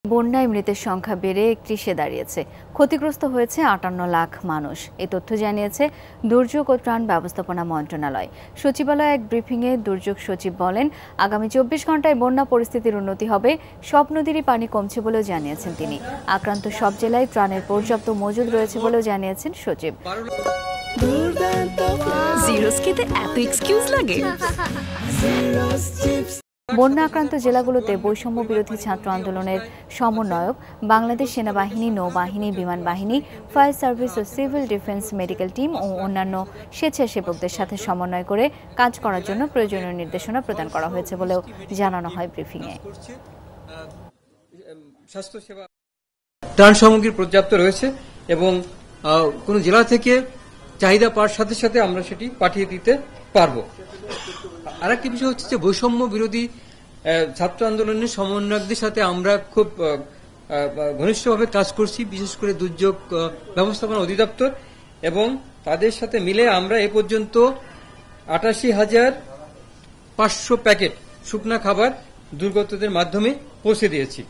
বন্যায় মৃতের সংখ্যা বেড়ে ৩১-এ দাঁড়িয়েছে। ক্ষতিগ্রস্ত হয়েছে ৫৮ লাখ মানুষ। এই তথ্য জানিয়েছে দুর্যোগ ও ত্রাণ ব্যবস্থাপনা মন্ত্রণালয়। সচিবালয়ে এক ব্রিফিংয়ে দুর্যোগ সচিব বলেন, আগামী ২৪ ঘন্টায় বন্যা পরিস্থিতির উন্নতি হবে। সব নদীরই পানি কমছে বলেও জানিয়েছেন তিনি। আক্রান্ত সব জেলায় ত্রাণের পর্যাপ্ত মজুদ রয়েছে বলেও জানিয়েছেন সচিব। বন্যা আক্রান্ত জেলাগুলোতে বৈষম্য বিরোধী ছাত্র আন্দোলনের সমন্বয়ক, বাংলাদেশ সেনাবাহিনী, নৌবাহিনী, বিমান বাহিনী, ফায়ার সার্ভিস ও সিভিল ডিফেন্স মেডিকেল টিম ও অন্যান্য স্বেচ্ছাসেবকদের সাথে সমন্বয় করে কাজ করার জন্য প্রয়োজনীয় নির্দেশনা প্রদান করা হয়েছে বলেও জানানো হয় ব্রিফিংয়ে। স্বাস্থ্যসেবা ত্রাণ সামগ্রী পর্যাপ্ত রয়েছে এবং কোন জেলা থেকে চাহিদা পাওয়ার সাথে সাথে আমরা সেটি পাঠিয়ে দিতে পারবো। আরেকটি বিষয় হচ্ছে যে বৈষম্য বিরোধী ছাত্র আন্দোলনের সমন্বয়কদের সাথে আমরা খুব ঘনিষ্ঠভাবে কাজ করছি, বিশেষ করে দুর্যোগ ব্যবস্থাপনা অধিদপ্তর, এবং তাদের সাথে মিলে আমরা এ পর্যন্ত ৮৮,৫০০ প্যাকেট শুকনা খাবার দুর্গতদের মাধ্যমে পৌঁছে দিয়েছি।